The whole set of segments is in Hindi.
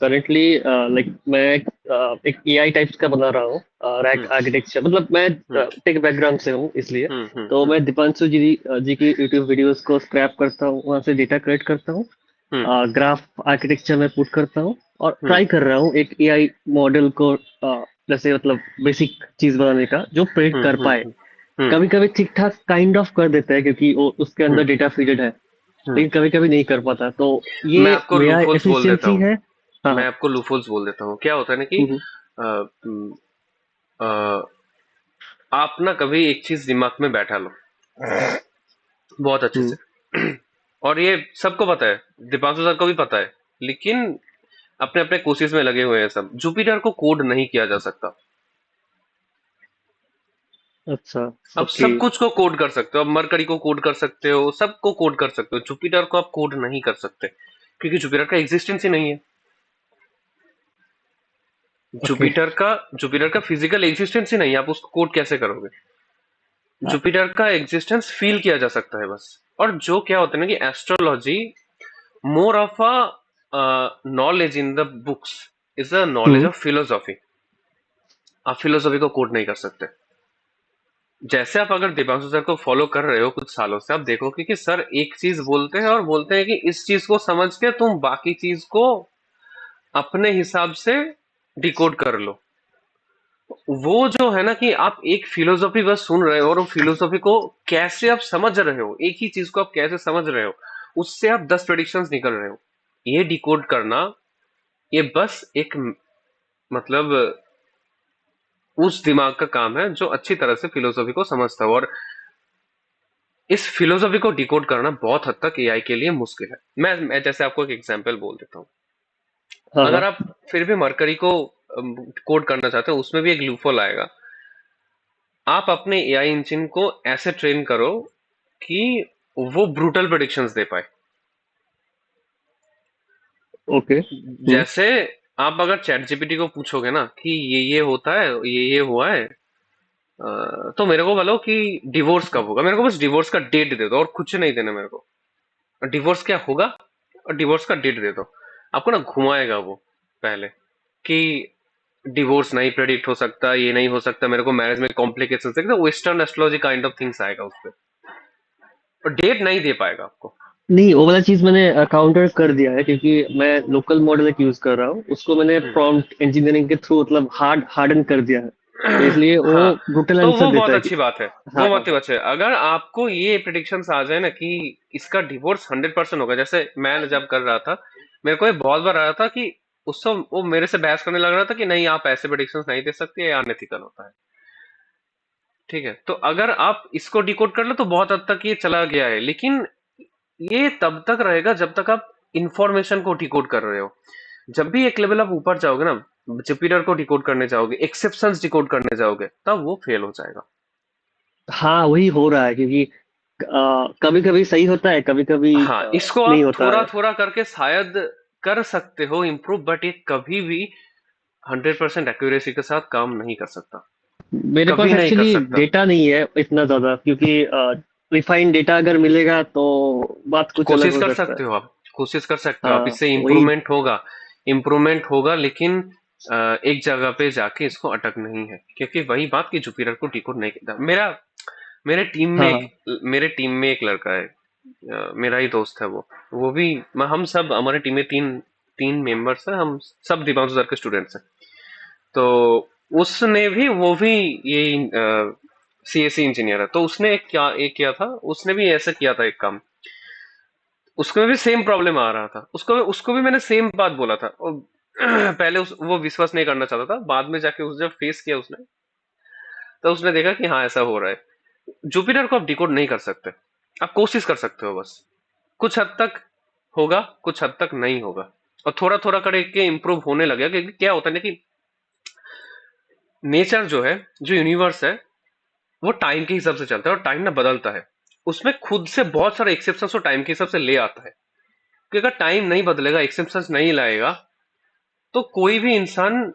करंटली लाइक मैं एक एआई टाइप्स का बना रहा हूँ, रैक हम्म आर्किटेक्चर। मतलब मैं हम्म टेक बैकग्राउंड से हूँ, इसलिए तो हम्म मैं दीपांशु जी की यूट्यूब वीडियोस को स्क्रैप करता हूँ, वहां से डेटा कलेक्ट करता हूँ, हम्म ग्राफ आर्किटेक्चर में पुट करता हूँ और हम्म ट्राई कर रहा हूँ एक एआई मॉडल को जैसे मतलब बेसिक चीज बनाने का जो प्रेडिक्ट हम्म कर हम्म पाए। हम्म कभी कभी ठीक ठाक काइंड ऑफ कर देता है क्योंकि वो उसके हम्म अंदर डेटा फीडेड है, हम्म। लेकिन कभी कभी नहीं कर पाता, तो मैं ये आपको मेरा लूफोल्स बोल देता एफिशिएंसी हूँ। है। हाँ मैं हाँ। आपको लूफोल्स बोल देता हूँ। क्या होता है ना कि हम्म, अ, आप ना कभी एक चीज दिमाग में बैठा लो बहुत अच्छे हम्म, से। और ये सबको पता है, दीपांशु सर को भी पता है, लेकिन अपने अपने कोशिश में लगे हुए हैं सब। जुपिटर को कोड नहीं किया जा सकता। अच्छा। अब ओके। सब कुछ को कोड कर सकते हो, अब मरकरी को कोड कर सकते हो, सबको कोड कर सकते हो, जुपिटर को आप कोड नहीं कर सकते क्योंकि जुपिटर का एग्जिस्टेंस ही नहीं है। ओके। जुपिटर का फिजिकल एग्जिस्टेंस ही नहीं है, आप उसको कोड कैसे करोगे? जुपिटर का एग्जिस्टेंस फील किया जा सकता है बस। और जो क्या होता है ना कि astrology more of a knowledge in the books is a knowledge hmm. Of philosophy. आप फिलोसॉफी को कोड नहीं कर सकते। जैसे आप अगर दीपांशु सर को फॉलो कर रहे हो कुछ सालों से, आप देखोगे कि सर एक चीज बोलते हैं और बोलते हैं कि इस चीज को समझ के तुम बाकी चीज को अपने हिसाब से डिकोड कर लो। वो जो है ना कि आप एक फिलोसॉफी बस सुन रहे हो और वो फिलोसॉफी को कैसे आप समझ रहे हो, एक ही चीज को आप कैसे समझ रहे हो, उससे आप 10 प्रेडिक्शंस निकल रहे हो। ये डिकोड करना, ये बस एक मतलब उस दिमाग का काम है जो अच्छी तरह से फिलोसॉफी को समझता हो। और इस फिलोसॉफी को डिकोड करना बहुत हद तक एआई के लिए मुश्किल है। मैं जैसे आपको एक एग्जांपल बोल देता हूँ। हाँ अगर हाँ। आप फिर भी मरकरी को कोड करना चाहते हो, उसमें भी एक लूपहोल आएगा। आप अपने एआई इंजन को ऐसे ट्रेन करो कि वो ब्रूटल प्रेडिक्शंस दे पाए। ओके। जैसे आप अगर चैट जीपीटी को पूछोगे ना कि ये होता है, ये हुआ है, तो मेरे को बोलो कि डिवोर्स कब होगा, मेरे को बस डिवोर्स का डेट दे दो और कुछ नहीं देना मेरे को। डिवोर्स क्या होगा और डिवोर्स का डेट दे दो। आपको ना घुमाएगा वो पहले कि डिवोर्स नहीं प्रेडिक्ट हो सकता, ये नहीं हो सकता, मेरे को मैरिज में कॉम्प्लिकेशन देखते, western astrology kind of things आएगा उस पर। और डेट नहीं दे पाएगा आपको। नहीं, वो वाला चीज मैंने काउंटर कर दिया है क्योंकि मैं लोकल मॉडल एक यूज कर रहा हूँ, उसको मैंने हम्म। प्रॉम्प्ट इंजीनियरिंग के थ्रू मतलब हार्डन कर दिया है, तो इसलिए वो हाँ, ब्रूटल तो आंसर वो देता बहुत है कि अच्छी बात है। हाँ वो बहुत हाँ अच्छी बात है अगर आपको ये प्रिडिक्शंस आ जाए ना कि इसका डिवोर्स 100% होगा। जैसे मैं जब कर रहा था, मेरे को ये बहुत बार आ रहा था कि उससे वो मेरे से बहस करने लग रहा था कि नहीं आप ऐसे प्रिडिक्शंस नहीं दे सकते, ये अनएथिकल होता है। ठीक है, तो अगर आप इसको डिकोड कर लो तो बहुत हद तक ये चला गया है, लेकिन ये तब तक रहेगा जब तक आप इंफॉर्मेशन को डिकोड कर रहे हो। जब भी एक लेवल आप ऊपर जाओगे ना, जुपिटर को डिकोड करने जाओगे, एक्सेप्शंस डिकोड करने जाओगे, तब वो फेल हो जाएगा। हाँ। वही हो रहा है क्योंकि कभी कभी सही होता है, कभी कभी हाँ, इसको नहीं आप होता थोड़ा है। थोड़ा करके शायद कर सकते हो इम्प्रूव, बट ये कभी भी 100% एक्यूरेसी के साथ काम नहीं कर सकता। मेरे पास कभी नहीं कर एक्चुअली सकता। डेटा नहीं है इतना ज्यादा, क्योंकि रिफाइंड डेटा अगर मिलेगा तो बात कुछ अलग कोशिश हो कर सकता है। सकते हो आप, कोशिश कर सकते हो आप, हाँ इससे वही। इम्प्रूवमेंट होगा। इम्प्रूवमेंट होगा, लेकिन एक जगह पे जाके इसको अटक नहीं है, क्योंकि वही बात कि जुपिटर को डिकोड नहीं किया मेरा। मेरे टीम में हाँ एक हाँ। मेरे टीम में एक लड़का है, मेरा ही दोस्त है वो भी। हम सब हमारे टीम में तीन तीन मेंबर्स हैं, हम सब दीपांशु सर के स्टूडेंट्स हैं। तो उसने भी, वो भी ये सीएससी इंजीनियर है, तो उसने एक किया था, उसने भी ऐसा किया था एक काम। उसको भी सेम प्रॉब्लम आ रहा था, उसको भी मैंने सेम बात बोला था। और पहले वो विश्वास नहीं करना चाहता था, बाद में जाके जब फेस किया उसने, तो उसने देखा कि हाँ ऐसा हो रहा है। जुपिटर को आप डिकोड नहीं कर सकते, आप कोशिश कर सकते हो बस। कुछ हद तक होगा, कुछ हद तक नहीं होगा, और थोड़ा थोड़ा करके इम्प्रूव होने लगेगा। क्योंकि क्या होता है ना कि नेचर जो है, जो यूनिवर्स है, वो टाइम के हिसाब से चलता है और टाइम ना बदलता है। उसमें खुद से बहुत सारे एक्सेप्शन को टाइम के हिसाब से ले आता है। क्योंकि अगर टाइम नहीं बदलेगा, एक्सेप्शन नहीं लाएगा, तो कोई भी इंसान,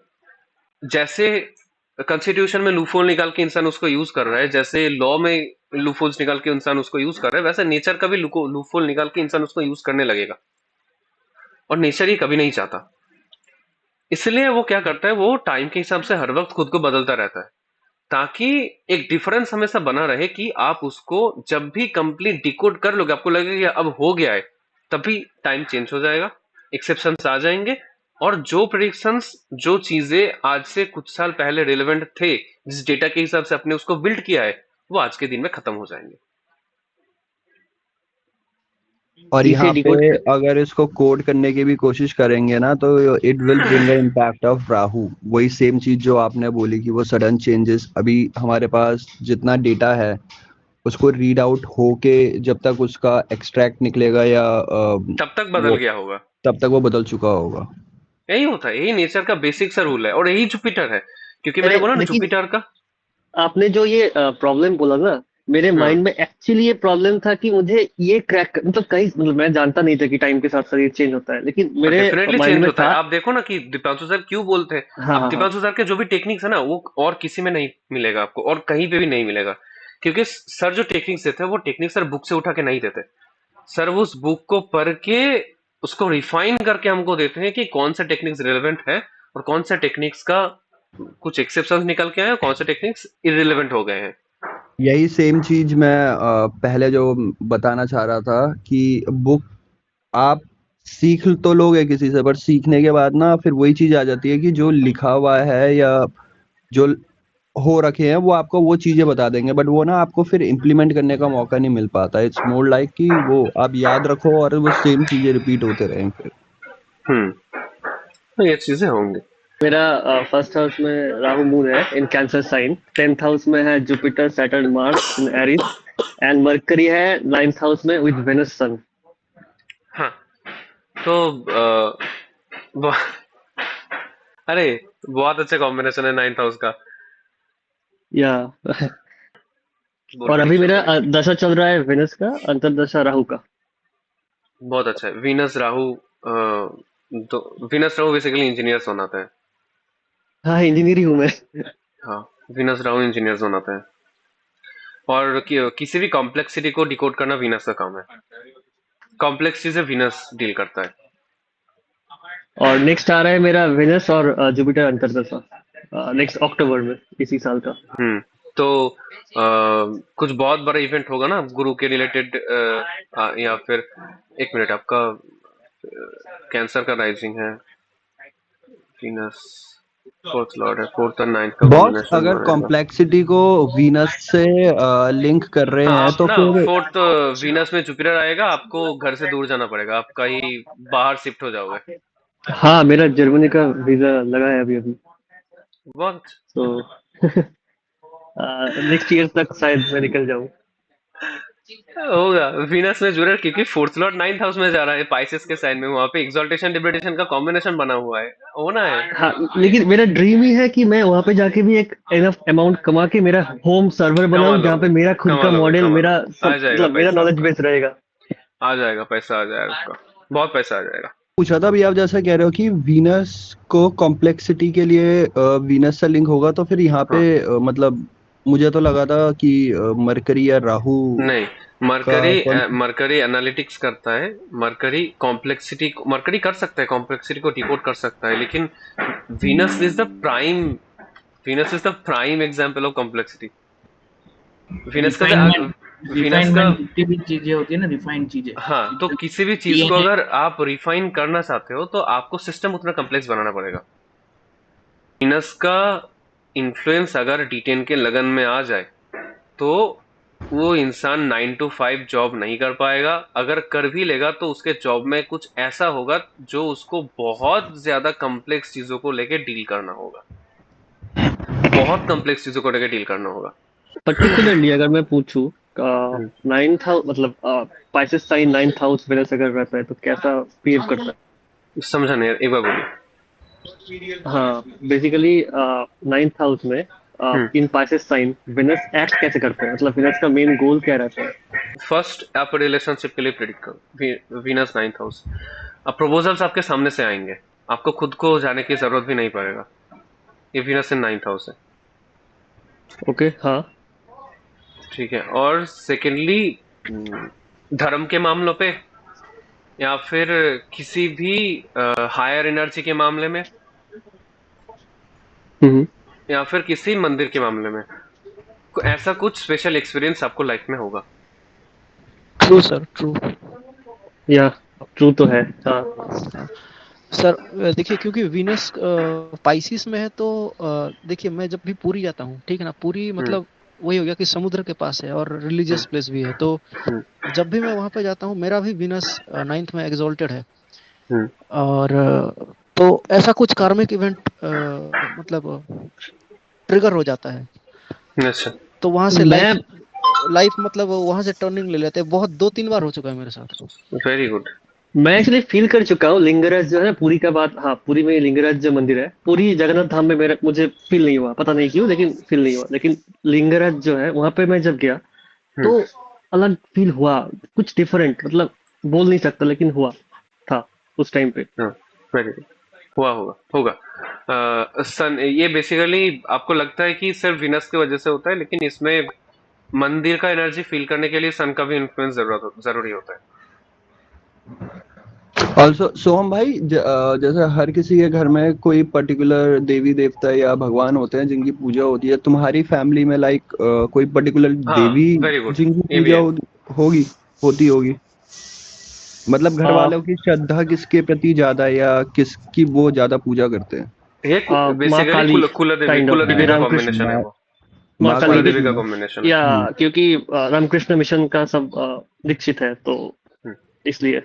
जैसे कॉन्स्टिट्यूशन में लूफहोल निकाल के इंसान उसको यूज कर रहा है, जैसे लॉ में लूफहोल्स निकाल के इंसान उसको यूज कर रहा है, वैसे नेचर का भी लूफहोल निकाल के इंसान उसको यूज करने लगेगा। और नेचर ये कभी नहीं चाहता। इसलिए वो क्या करता है, वो टाइम के हिसाब से हर वक्त खुद को बदलता रहता है, ताकि एक डिफरेंस हमेशा बना रहे कि आप उसको जब भी कंप्लीट डिकोड कर लोगे, आपको लगेगा कि अब हो गया है, तभी टाइम चेंज हो जाएगा, एक्सेप्शंस आ जाएंगे, और जो प्रिडिक्शंस, जो चीजें आज से कुछ साल पहले रिलेवेंट थे, जिस डेटा के हिसाब से आपने उसको बिल्ड किया है, वो आज के दिन में खत्म हो जाएंगे। और इसे यहाँ पे डिकोड। अगर इसको कोड करने की भी कोशिश करेंगे ना, तो it will bring a impact of Rahu. वही सेम चीज जो आपने बोली कि वो सडन चेंजेस, अभी हमारे पास जितना डेटा है उसको रीड आउट होके जब तक उसका एक्सट्रैक्ट निकलेगा या तब तक बदल वो, गया होगा। तब तक वो बदल चुका होगा। यही होता है, यही नेचर का बेसिक सा रूल है, और यही जुपिटर है, क्योंकि मैंने अरे बोला ना लेकिन जुपिटर का। आपने जो ये प्रॉब्लम बोला ना, मेरे हाँ, माइंड में एक्चुअली ये प्रॉब्लम था कि मुझे ये क्रैक, मतलब कहीं, मतलब मैं जानता नहीं था कि टाइम के साथ साथ ये चेंज होता है, लेकिन और मेरे डेफिनेटली माइंड चेंज में होता है। था। आप देखो ना कि दीपांशु सर क्यों बोलते हैं। हाँ अब हाँ हाँ। दीपांशु सर के जो भी टेक्निक्स है ना, वो और किसी में नहीं मिलेगा आपको, और कहीं पे भी नहीं मिलेगा, क्योंकि सर जो टेक्निक्स देते हैं वो टेक्निक सर बुक से उठा के नहीं देते। सर वो उस बुक को पढ़ के उसको रिफाइन करके हमको देते हैं कि कौन सा टेक्निक्स रिलेवेंट है, और कौन सा टेक्निक्स का कुछ एक्सेप्शंस निकल के आए, और कौन सा टेक्निक्स इररिलेवेंट हो गए हैं। यही सेम चीज मैं पहले जो बताना चाह रहा था कि बुक आप सीख तो लोगे किसी से, पर सीखने के बाद ना फिर वही चीज आ जाती है कि जो लिखा हुआ है या जो हो रखे हैं वो आपको वो चीजें बता देंगे, बट वो ना आपको फिर इम्प्लीमेंट करने का मौका नहीं मिल पाता। इट्स मोर लाइक कि वो आप याद रखो और वो सेम चीजें रिपीट होते रहें फिर। तो ये चीजें होंगी। मेरा फर्स्ट हाउस में राहु मून है इन कैंसर साइन, 10th हाउस में है Jupiter Saturn Mars in Aries, and mercury है 9th हाउस में विद वेनस सन। हाँ, तो ब- अरे, बहुत अच्छा कॉम्बिनेशन है नाइन्थ हाउस का। या बोल और अभी प्रिडिक्शन मेरा बोलिए। दशा चल रहा है वेनस का, अंतर्दशा राहु का। बहुत अच्छा है। वीनस राहु, तो वीनस राहु बेसिकली इंजीनियर्स बनाते हैं। हाँ इंजीनियर ही हूँ मैं। हाँ, वीनस राहु इंजीनियर्स बनाते हैं, और किसी भी कॉम्प्लेक्सिटी को डिकोड करना वीनस का काम है। कॉम्प्लेक्सिटी से वीनस डील करता है। और नेक्स्ट आ रहा है मेरा वेनस और जुपिटर अंतर्दशा, नेक्स्ट अक्टूबर में इसी साल का। तो कुछ बहुत बड़ा इवेंट होगा ना गुरु के रिलेटेड, या फिर एक मिनट, आपका कैंसर का राइजिंग है, वीनस फोर्थ लॉर्ड है, फोर्थ और नाइन्थ का बॉस, कॉम्बिनेशन अगर बनेगा। कॉम्प्लेक्सिटी को वीनस से लिंक कर रहे हाँ, हैं आप तो ना फिर फोर्थ वीनस में जुपिटर आएगा, आपको घर से दूर जाना पड़ेगा, आप कहीं बाहर शिफ्ट हो जाओगे। हाँ मेरा जर्मनी का वीजा लगा है अभी अभी। बहुत तो नेक्स्ट ईयर तक शायद मैं निकल जाऊँ। होगा वीनस में जुपिटर, क्योंकि फोर्थ लॉर्ड नाइन्थ हाउस में जा रहा है पाइसेस के साइन में, वहां पे एक्सॉल्टेशन डिप्रेडेशन का कॉम्बिनेशन बना हुआ है, होना है। हाँ लेकिन मेरा ड्रीम ही है कि मैं वहां पे जाके भी एक एनफ अमाउंट कमा के मेरा होम सर्वर कमा बनाऊं, जहाँ पे लोगे, मेरा खुद कमा का लोगे, मॉडल, कमा मेरा लोगे, आ सब, जाएगा मतलब मेरा पैसा नॉलेज आपका, बेस रहेगा। आ जाएगा पैसा, आ जाएगा आपका, बहुत पैसा आ जाएगा। पूछा था अभी, आप जैसा कह रहे हो कि वीनस को कॉम्प्लेक्सिटी के लिए वीनस से लिंक होगा, तो फिर यहाँ पे हाँ, मतलब मुझे तो लगा था कि मरकरी या राहु नहीं, का मरकरी कौन। मरकरी एनालिटिक्स करता है। मरकरी कॉम्प्लेक्सिटी, मरकरी कर सकता है, कॉम्प्लेक्सिटी को डिकोड कर सकता है, लेकिन Venus is the prime, Venus is the prime example of complexity. Venus का रिफाइनमेंट वीनस का रिफाइनमेंट जितनी भी चीजें होती है ना, रिफाइंड चीजें, हाँ, तो किसी भी चीज को डीएनए। अगर आप रिफाइन करना चाहते हो, तो आपको सिस्टम उतना कम्प्लेक्स बनाना पड़ेगा। वीनस का इन्फ्लुएंस अगर D10 के लगन में आ जाए, तो वो इंसान 9 to 5 जॉब नहीं कर पाएगा, अगर कर भी लेगा तो उसके जॉब में कुछ ऐसा होगा जो उसको बहुत ज्यादा कॉम्प्लेक्स चीजों को लेके डील करना होगा, बहुत कॉम्प्लेक्स चीजों को लेके डील करना होगा। पर्टिकुलरली अगर मैं पूछूं, हम्म, 9th हाउस मतलब Pisces sign 9th house Venus अगर रहता है तो कैसा बिहेव करता समझा नहीं यार, एक बार बोलिए। है? हाँ बेसिकली 9th हाउस में हम्म, इन पाइसेस साइन वेनस एक्ट कैसे करते हैं, मतलब वेनस का मेन गोल क्या रहता है? फर्स्ट आप रिलेशनशिप के लिए प्रिडिक्ट करो, वीनस नाइन्थ हाउस। अब प्रपोजल्स आपके सामने से आएंगे, आपको खुद को जाने की जरूरत भी नहीं पड़ेगा, ये वीनस इन नाइन्थ हाउस है। ओके हाँ। ठीक है, और सेकेंडली धर्म के मामलों पे, या फिर किसी भी हायर एनर्जी के मामले में, हम्म। या फिर किसी मंदिर के मामले में ऐसा कुछ स्पेशल एक्सपीरियंस आपको लाइफ में होगा। True sir, true. या ट्रू तो है, हाँ। हाँ सर, देखिए क्योंकि वीनस पाइसिस में है तो देखिए मैं जब भी पुरी जाता हूँ, ठीक है ना, पुरी हम्म मतलब वही हो गया कि समुद्र के पास है और हम्म रिलीजियस प्लेस भी है, तो हम्म जब भी मैं वहां पे जाता हूँ मेरा भी वीनस नाइन्थ में एग्जॉल्टेड है। हम्म, और तो ऐसा कुछ कार्मिक इवेंट मतलब ट्रिगर हो जाता है, अच्छा। तो वहां से मैं लाइफ लाइफ मतलब वहां से टर्निंग ले लेते हैं। बहुत 2-3 बार हो चुका है मेरे साथ। Very good. मैं एक्चुअली फील कर चुका हूँ लिंगराज जो है ना, पुरी का बात, हाँ पुरी में लिंगराज जो मंदिर है, पुरी जगन्नाथ धाम में मेरा मुझे फील नहीं हुआ, पता नहीं क्यों, लेकिन फील नहीं हुआ। लेकिन लिंगराज जो है वहां पे मैं जब गया हम्म तो अलग फील हुआ, कुछ डिफरेंट, मतलब बोल नहीं सकता लेकिन हुआ था उस टाइम पे। हाँ, वेरी गुड। हुआ होगा होगा। सन ये बेसिकली आपको लगता है कि सिर्फ विनस की वजह से होता है, लेकिन इसमें मंदिर का एनर्जी फील करने के लिए सन का भी इन्फ्लुएंस जरूरी होता है। ऑल्सो सोहम भाई, जैसे हर किसी के घर में कोई पर्टिकुलर देवी देवता या भगवान होते हैं जिनकी पूजा होती है, तुम्हारी फैमिली में लाइक कोई पर्टिकुलर हाँ, देवी वेरी गुड। जिनकी ये भी पूजा है। होगी, होती होगी? मतलब घर आ, वालों की श्रद्धा किसके प्रति ज्यादा है या किसकी वो ज्यादा पूजा करते हैं? ये माँ बेसिकली काली काइंड ऑफ, कुल देवी क्योंकि का रामकृष्ण, कॉम्बिनेशन है माँ वो। माँ माँ काली कुल काली भी, देवी का की। कॉम्बिनेशन है। या क्योंकि रामकृष्ण मिशन का सब दीक्षित है तो हम्म, इसलिए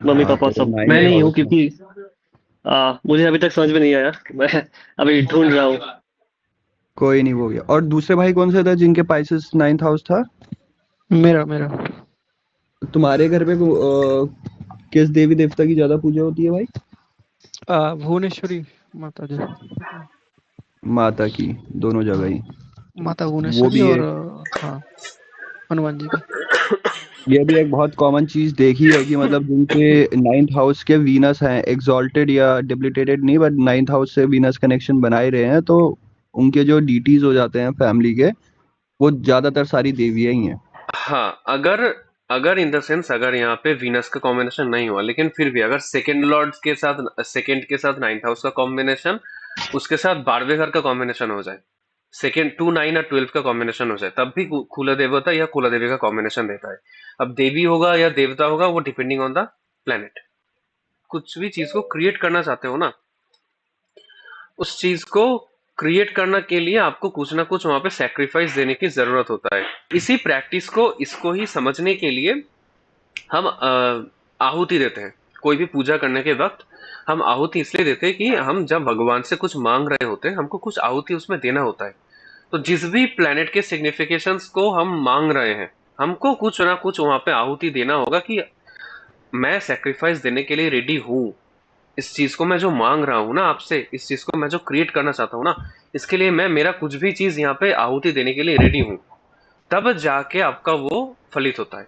मम्मी हाँ पापा तो सब, मैं नाइन्थ नहीं हूँ हाउस में क्योंकि मुझे अभी तक समझ में नहीं आया, मैं अभी ढूंढ रहा हूँ। कोई नहीं, हो गया। और दूसरे भाई कौन से थे जिनके पाइसेस नाइन्थ हाउस था? मेरा मेरा तुम्हारे घर पे किस देवी देवता की ज्यादा पूजा होती है भाई? भुवनेश्वरी माता जी, माता की, दोनों जगह हाँ ही। माता वो भुवनेश्वरी भी और एक, हाँ हनुमान जी की। ये भी एक बहुत कॉमन चीज देखी है कि मतलब जिनके नाइन्थ हाउस के वीनस हैं, एग्जॉल्टेड या डिप्लीटेड नहीं, बट नाइन्थ हाउस से वीनस कनेक्शन बनाए रहे हैं, तो उनके जो डीटीज हो जाते हैं फैमिली के, वो ज्यादातर सारी देवियां ही हैं। हाँ, अगर अगर इन द सेंस अगर यहाँ पे वीनस का कॉम्बिनेशन नहीं हुआ, लेकिन फिर भी अगर सेकंड लॉर्ड के साथ, सेकंड के साथ नाइन्थ हाउस का कॉम्बिनेशन, उसके साथ 12वें घर का कॉम्बिनेशन हो जाए, सेकंड 2 9 और 12 का कॉम्बिनेशन हो जाए, तब भी कुला देवता या कुला देवी का कॉम्बिनेशन देता है। अब देवी होगा या देवता होगा, वो डिपेंडिंग ऑन द प्लेनेट। कुछ भी चीज को क्रिएट करना चाहते हो ना, उस चीज को क्रिएट करने के लिए आपको कुछ ना कुछ वहां पे सेक्रीफाइस देने की जरूरत होता है। इसी प्रैक्टिस को, इसको ही समझने के लिए हम आहुति देते हैं। कोई भी पूजा करने के वक्त हम आहुति इसलिए देते हैं कि हम जब भगवान से कुछ मांग रहे होते हैं, हमको कुछ आहुति उसमें देना होता है। तो जिस भी प्लेनेट के सिग्निफिकेशंस को हम मांग रहे हैं, हमको कुछ ना कुछ वहां पे आहुति देना होगा कि मैं सेक्रीफाइस देने के लिए रेडी हूँ। इस चीज को मैं जो मांग रहा हूँ ना आपसे, इस चीज को मैं जो क्रिएट करना चाहता हूँ ना, इसके लिए मैं मेरा कुछ भी चीज यहाँ पे आहुति देने के लिए रेडी हूँ। तब जाके आपका वो फलित होता है,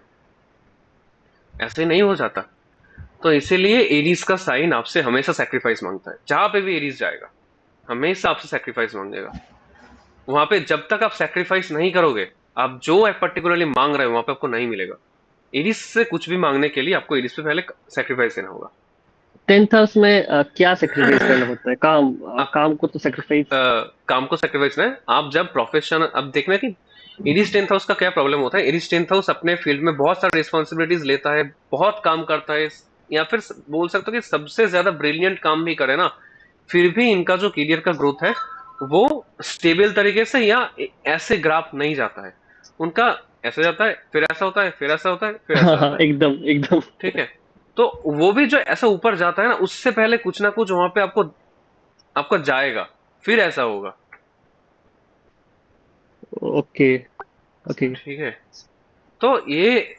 ऐसे नहीं हो जाता। तो इसीलिए एरीज का साइन आपसे हमेशा सेक्रीफाइस मांगता है। जहां पे भी एरीज जाएगा, हमेशा आपसे सेक्रीफाइस मांगेगा। वहां पे जब तक आप सेक्रीफाइस नहीं करोगे, आप जो पर्टिकुलरली मांग रहे हो वहां पे आपको नहीं मिलेगा। एरीज से कुछ भी मांगने के लिए आपको एरीज पे पहले सेक्रीफाइस देना होगा। 10th हाउस में क्या सेक्रीफाइस करना होता है? काम, आप काम को तो सेक्रीफाइस। काम को सेक्रीफाइस ना, आप जब प्रोफेशन, अब देखना कि एरीज 10th हाउस का क्या प्रॉब्लम होता है। एरीज 10th हाउस अपने फील्ड में बहुत सारी रिस्पॉन्सिबिलिटीज लेता है, बहुत काम करता है, या फिर बोल सकते हो कि सबसे ज्यादा ब्रिलियंट काम भी करे ना, फिर भी इनका जो करियर का ग्रोथ है वो स्टेबल तरीके से या ऐसे ग्राफ नहीं जाता है उनका। ऐसा जाता है, फिर ऐसा होता है, फिर ऐसा होता है, फिर ऐसा हाँ हाँ, होता है। एकदम एकदम। ठीक है। तो वो भी जो ऐसा ऊपर जाता है ना, उससे पहले कुछ ना कुछ वहां पे आपको आपका जाएगा, फिर ऐसा होगा। Okay okay. ठीक है। तो ये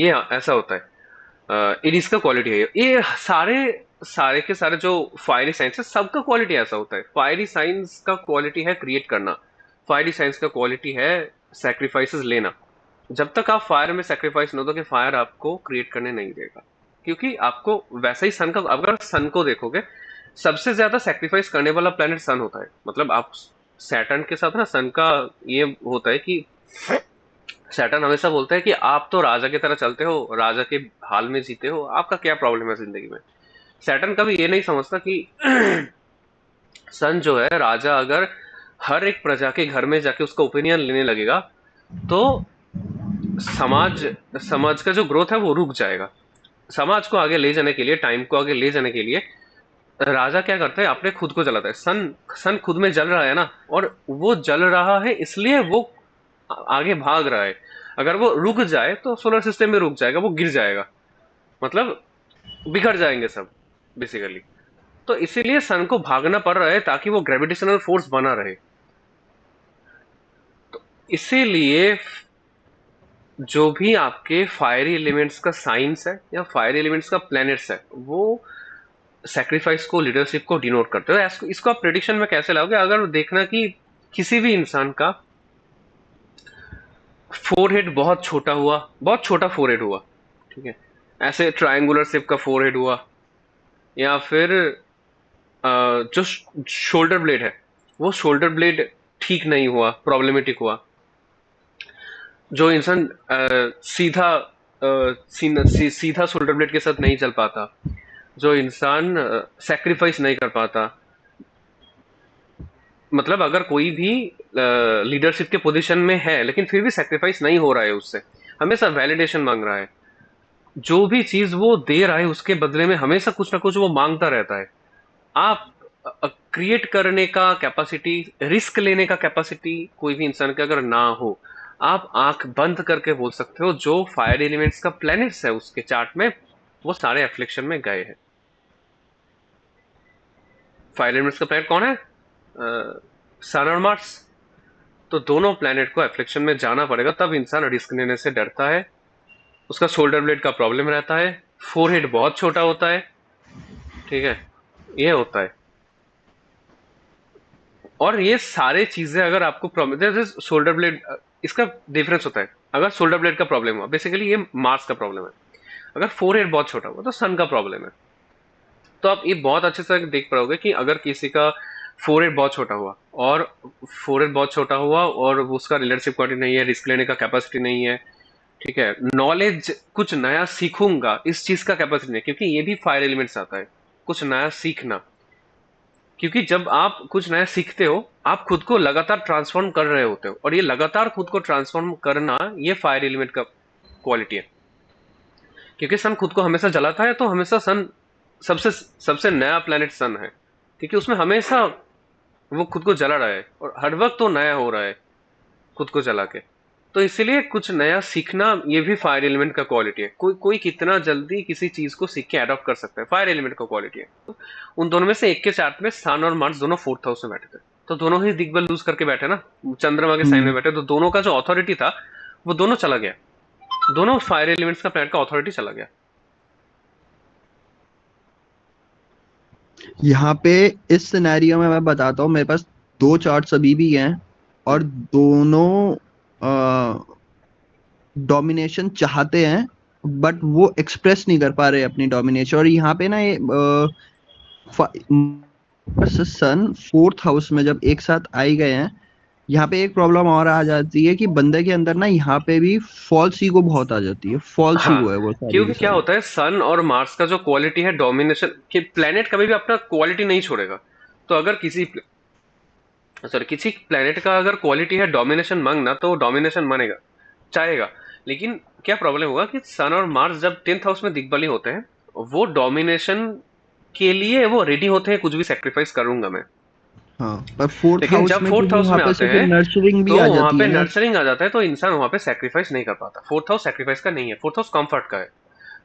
ऐसा होता है। एरीज का क्वालिटी है ये। सारे सारे के सारे जो फायरी साइंस है, सबका क्वालिटी ऐसा होता है। फायरी साइंस का क्वालिटी है क्रिएट करना, फायरी साइंस का क्वालिटी है सेक्रीफाइसेस लेना। जब तक आप फायर में सेक्रीफाइस न दोगे, फायर आपको क्रिएट करने नहीं देगा। क्योंकि आपको वैसा ही सन का, अगर सन को देखोगे, सबसे ज्यादा सेक्रीफाइस करने वाला प्लेनेट सन होता है। मतलब आप सैटर्न के साथ ना, सन का ये होता है कि सैटर्न हमेशा बोलता है कि आप तो राजा की तरह चलते हो, राजा के हाल में जीते हो, आपका क्या प्रॉब्लम है जिंदगी में। सैटर्न कभी ये नहीं समझता कि सन जो है राजा, अगर हर एक प्रजा के घर में जाके उसका ओपिनियन लेने लगेगा तो समाज समाज का जो ग्रोथ है वो रुक जाएगा। समाज को आगे ले जाने के लिए, टाइम को आगे ले जाने के लिए राजा क्या करता है, अपने खुद को जलाता है। सन सन खुद में जल रहा है ना, और वो जल रहा है इसलिए वो आगे भाग रहा है। अगर वो रुक जाए तो सोलर सिस्टम में रुक जाएगा, वो गिर जाएगा, मतलब बिखर जाएंगे सब बेसिकली। तो इसीलिए सन को भागना पड़ रहा है ताकि वो ग्रेविटेशनल फोर्स बना रहे। तो इसीलिए जो भी आपके फायरी एलिमेंट्स का साइंस है या फायर एलिमेंट्स का प्लैनेट्स है, वो सैक्रिफाइस को, लीडरशिप को डिनोट करते हो। इसको आप प्रेडिक्शन में कैसे लाओगे? अगर देखना कि किसी भी इंसान का फोरहेड बहुत छोटा हुआ, बहुत छोटा फोरहेड हुआ, ठीक है, ऐसे ट्रायंगुलर शेप का फोरहेड हुआ, या फिर जो शोल्डर ब्लेड है वो शोल्डर ब्लेड ठीक नहीं हुआ, प्रॉब्लमेटिक हुआ, जो इंसान सीधा शोल्डर ब्लेड के साथ नहीं चल पाता, जो इंसान सैक्रिफाइस नहीं कर पाता, मतलब अगर कोई भी लीडरशिप के पोजीशन में है लेकिन फिर भी सैक्रिफाइस नहीं हो रहा है, उससे हमेशा वैलिडेशन मांग रहा है, जो भी चीज वो दे रहा है उसके बदले में हमेशा कुछ ना कुछ वो मांगता रहता है। आप क्रिएट करने का कैपेसिटी, रिस्क लेने का कैपेसिटी कोई भी इंसान के अगर ना हो, आप आंख बंद करके बोल सकते हो जो फायर एलिमेंट्स का प्लैनेट्स है उसके चार्ट में वो सारे एफ्लिक्शन में गए हैं। फायर एलिमेंट्स का प्लैनेट कौन है? सन और मार्स। तो दोनों प्लैनेट को एफ्लिक्शन में जाना पड़ेगा, तब इंसान रिस्क लेने से डरता है। उसका शोल्डर ब्लेड का प्रॉब्लम रहता है, फोरहेड बहुत छोटा होता है, ठीक है, ये होता है। और ये सारे चीजें अगर आपको प्रॉब्लम, शोल्डर ब्लेड, इसका डिफरेंस होता है। अगर शोल्डर ब्लेड का प्रॉब्लम हुआ, बेसिकली ये मार्स का प्रॉब्लम है। अगर फोरहेड बहुत छोटा हुआ तो सन का प्रॉब्लम है। तो आप ये बहुत अच्छे से देख पाओगे कि अगर किसी का फोरहेड बहुत छोटा हुआ और उसका लीडरशिप क्वालिटी नहीं है, रिस्क लेने का कैपेसिटी नहीं है, ठीक है, नॉलेज कुछ नया सीखूंगा इस चीज का कैपेसिटी नहीं, क्योंकि ये भी फायर एलिमेंट्स आता है, कुछ नया सीखना। क्योंकि जब आप कुछ नया सीखते हो आप खुद को लगातार ट्रांसफॉर्म कर रहे होते हो, और ये लगातार खुद को ट्रांसफॉर्म करना ये फायर एलिमेंट का क्वालिटी है। क्योंकि सन खुद को हमेशा जलाता है, तो हमेशा सन सबसे सबसे नया प्लेनेट सन है, क्योंकि उसमें हमेशा वो खुद को जला रहा है और हर वक्त तो नया हो रहा है खुद को जला के। तो इसीलिए कुछ नया सीखना ये भी फायर एलिमेंट का क्वालिटी है। कोई कितना जल्दी किसी चीज को सीख के अडॉप्ट कर सकता है, फायर एलिमेंट का क्वालिटी है। उन दोनों में से एक के चार्ट में सन और मार्स दोनों 4th हाउस में बैठे थे, तो दोनों ही दिग्बल लूज करके बैठे ना, चंद्रमा के साइन में बैठे, तो दोनों का जो अथॉरिटी था वो दोनों चला गया, दोनों फायर एलिमेंट्स का प्लैनेट का अथॉरिटी चला गया। यहाँ पे इस सिनेरियो में मैं बताता हूँ, मेरे पास 2 चार्ट्स अभी भी हैं और दोनों डोमिनेशन चाहते हैं बट वो एक्सप्रेस नहीं कर पा रहे अपनी डोमिनेशन। और यहाँ पे ना ये सन 4th हाउस में जब एक साथ आई गए हैं, यहाँ पे एक प्रॉब्लम और आ जाती है कि बंदे के अंदर ना यहाँ पे भी फॉल्स ईगो बहुत आ जाती है। फॉल्स ईगो है वो सारी क्योंकि की क्या सारी। होता है, सन और मार्स का जो क्वालिटी है डोमिनेशन कि प्लेनेट कभी भी अपना क्वालिटी नहीं छोड़ेगा। तो अगर किसी प्लेनेट का अगर क्वालिटी है डोमिनेशन मांगना, तो डोमिनेशन मानेगा, चाहेगा। लेकिन क्या प्रॉब्लम होगा कि सन और मार्स जब 10th हाउस में दिग्बली होते हैं, वो डोमिनेशन के लिए वो रेडी होते हैं, कुछ भी सेक्रीफाइस करूंगा मैं। हाँ, पर 4th लेकिन हाउस जब में 4th क्योंकि हाउस वहां में पे आते से फिर हैं नर्चरिंग भी तो आ वहां जाती पे है ना। नर्चरिंग आ जाता है, तो इंसान वहां पे सेक्रीफाइस नहीं कर पाता। 4th हाउस सेक्रीफाइस का नहीं है, 4th हाउस कंफर्ट का है।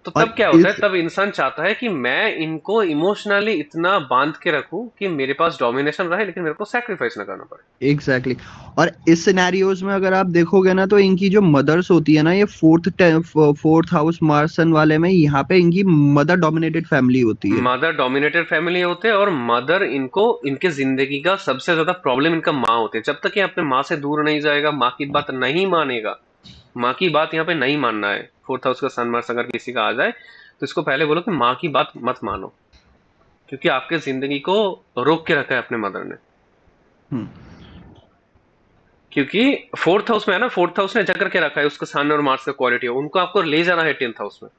तो और तब क्या होता है, इस तब इंसान चाहता है कि मैं इनको इमोशनली इतना बांध के रखूं कि मेरे पास डोमिनेशन रहे लेकिन मेरे को सैक्रिफाइस ना करना पड़े। एग्जैक्टली और इस सिनेरियोज में अगर आप देखोगे ना, तो इनकी जो मदर्स होती है ना, ये 4th हाउस मार्सन वाले में यहाँ पे इनकी मदर डोमिनेटेड फैमिली होती है। मदर डोमिनेटेड फैमिली होते हैं, और मदर इनको, इनके जिंदगी का सबसे ज्यादा प्रॉब्लम इनका माँ होती है। जब तक ये अपने माँ से दूर नहीं जाएगा, माँ की बात नहीं मानेगा, माँ की बात यहाँ पे नहीं मानना है। 4th हाउस का सन मार्स अगर किसी का आ जाए तो इसको पहले बोलो कि माँ की बात मत मानो, क्योंकि आपके जिंदगी को रोक के रखा है अपने मदर ने। हम्म, क्योंकि 4th हाउस में है ना, 4th हाउस ने जकड़ के रखा है उसका सन और मार्स का क्वालिटी है, उनको आपको ले जाना है 10th हाउस में।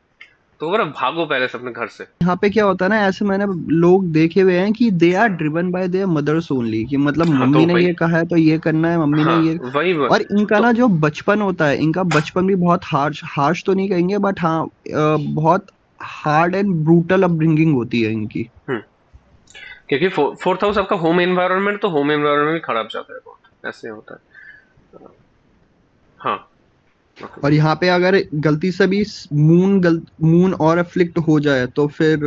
तो बोला भागो पहले से अपने घर से। यहाँ पे क्या होता है ना, ऐसे मैंने लोग देखे हुए हैं कि they are driven by their mothers only, कि मतलब हाँ मम्मी तो ने भाई, ये कहा है तो ये करना है, मम्मी ने हाँ ये। वही और इनका तो ना जो बचपन होता है, इनका बचपन भी बहुत हार्श हार्श तो नहीं कहेंगे, बट हाँ बहुत हार्ड एंड ब्रूटल अपब्रिंगिंग होती है इनकी। क्योंकि फोर्थ हाउस आपका होम एनवायरनमेंट, तो होम एनवायरनमेंट भी खराब जाता है बहुत, ऐसे होता है। हाँ ओके और यहाँ पे अगर गलती से भी मून और अफ्लिक्ट हो जाए तो फिर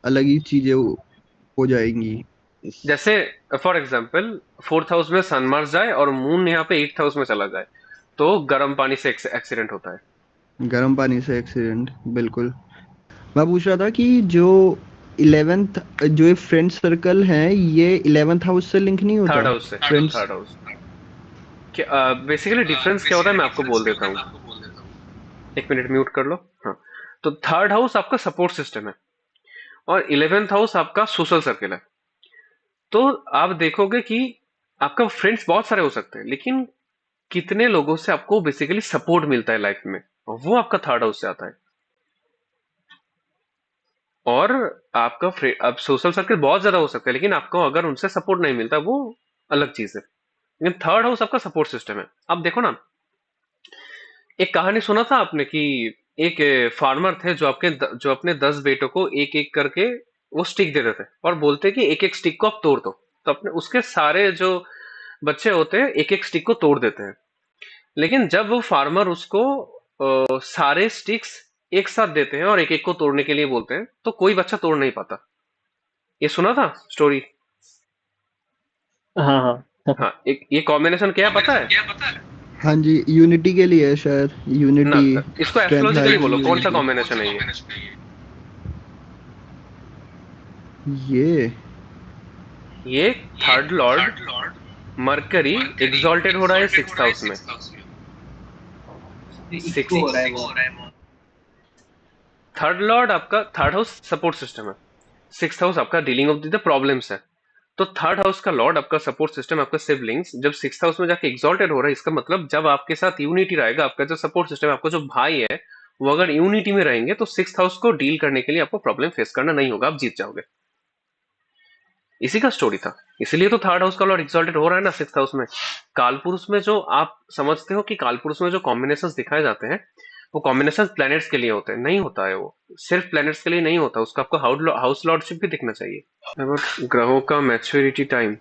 अलग ही चीजें हो जाएंगी। जैसे फॉर एग्जाम्पल फोर्थ हाउस में सन मार्स जाए और मून यहाँ पे एट्थ हाउस में चला जाए, तो गर्म पानी से एक्सीडेंट होता है। गर्म पानी से एक्सीडेंट, बिल्कुल। मैं पूछ रहा था कि जो 11th, जो ये फ्रेंड सर्कल है, ये 11th हाउस से लिंक नहीं थर्ड होता? हाउस से, friends. Third house. Basically difference क्या होता है मैं आपको बोल देता हूँ, एक मिनट म्यूट कर लो। हाँ, तो थर्ड हाउस आपका सपोर्ट सिस्टम है और 11th हाउस आपका सोशल सर्कल है। तो आप देखोगे कि आपका फ्रेंड्स बहुत सारे हो सकते हैं, लेकिन कितने लोगों से आपको बेसिकली सपोर्ट मिलता है लाइफ में, और वो आपका थर्ड हाउस से आता है। और आपका अब सोशल सर्कल बहुत ज्यादा हो सकता है, लेकिन आपको अगर उनसे सपोर्ट नहीं मिलता वो अलग चीज है। लेकिन थर्ड हाउस आपका सपोर्ट सिस्टम है। अब देखो ना, एक कहानी सुना था आपने कि एक फार्मर थे जो अपने 10 बेटों को एक एक करके वो स्टिक देते थे और बोलते कि एक एक स्टिक को आप तोड़ दो। तो अपने उसके सारे जो बच्चे होते हैं एक एक स्टिक को तोड़ देते हैं। लेकिन जब वो फार्मर उसको सारे स्टिक्स एक साथ देते हैं और एक एक को तोड़ने के लिए बोलते हैं, तो कोई बच्चा तोड़ नहीं पाता। ये सुना था स्टोरी? हाँ हाँ। हाँ, एक ये कॉम्बिनेशन क्या है पता है? हाँ जी, यूनिटी के लिए है शायद, ना, यूनिटी। इसको स्ट्रेंथ एस्ट्रोलॉजिकली लाइज इन बोलो, कौन सा यूनिटी। कॉम्बिनेशन है ये? ये ये थर्ड लॉर्ड मरकरी एग्जॉल्टेड हो रहा है सिक्स्थ हाउस में। ये सिक्स, इको हो रहा है बहुत। थर्ड लॉर्ड आपका थर्ड हाउस सपोर्ट सिस्टम है, सिक्स्थ हाउस आपका डीलिंग ऑफ द प्रॉब्लम्स है। तो थर्ड हाउस का लॉर्ड आपका सपोर्ट सिस्टम, आपका सिबलिंग्स जब सिक्स्थ हाउस में जाके एग्जॉल्टेड हो रहा है, इसका मतलब जब आपके साथ यूनिटी रहेगा, आपका जो सपोर्ट सिस्टम है, आपका जो भाई है, वो अगर यूनिटी में रहेंगे तो सिक्स्थ हाउस को डील करने के लिए आपको प्रॉब्लम फेस करना नहीं होगा, आप जीत जाओगे। इसी का स्टोरी था। इसलिए तो थर्ड हाउस का लॉर्ड एग्जॉल्टेड हो रहा है ना सिक्स्थ हाउस में। कालपुरुष में जो आप समझते हो कि कालपुरुष में जो कॉम्बिनेशंस दिखाए जाते हैं, वो कॉम्बिनेशन प्लैनेट्स के लिए होते हैं, नहीं होता है वो सिर्फ प्लैनेट्स के लिए नहीं होता, उसका आपको हाउस लॉर्डशिप भी दिखना चाहिए। अबाउट ग्रहों का maturity time,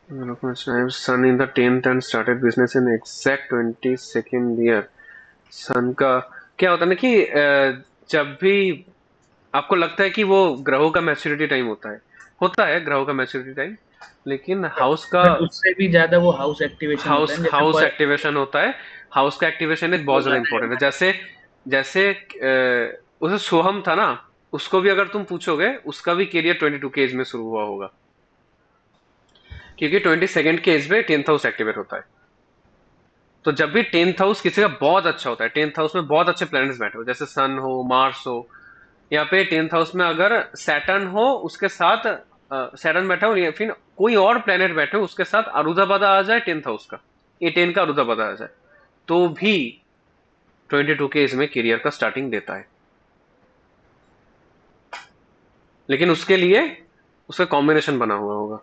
sun in the 10th and started business in exact 22nd year. Sun का क्या होता है ना कि जब भी आपको लगता है कि वो ग्रहों का मैच्योरिटी टाइम होता है ग्रहों का मैच्योरिटी टाइम, लेकिन हाउस का बट उससे भी ज्यादा वो हाउस एक्टिवेशन होता हाउस है, जैसे हाउस एक्टिवेशन होता है। हाउस का एक्टिवेशन एक बहुत ज्यादा इंपॉर्टेंट है। जैसे जैसे उसे सोहम था ना, उसको भी अगर तुम पूछोगे, उसका भी करियर 22 के एज में शुरू हुआ होगा, क्योंकि 22nd के एज में 10th हाउस एक्टिवेट होता है। तो जब भी 10th हाउस किसी का बहुत अच्छा होता है, 10th हाउस में बहुत अच्छे प्लैनेट्स बैठे हो, जैसे सन हो, मार्स हो, यहाँ पे 10th हाउस में अगर सैटर्न हो, उसके साथ सैटर्न बैठा हो, या फिर कोई और प्लेनेट बैठे हो उसके साथ अरुधाबादा आ जाए 10th हाउस का, ये 10 का अरुधाबादा आ जाए, तो भी 22 के एज में करियर का स्टार्टिंग देता है। लेकिन उसके लिए उसका कॉम्बिनेशन बना हुआ होगा।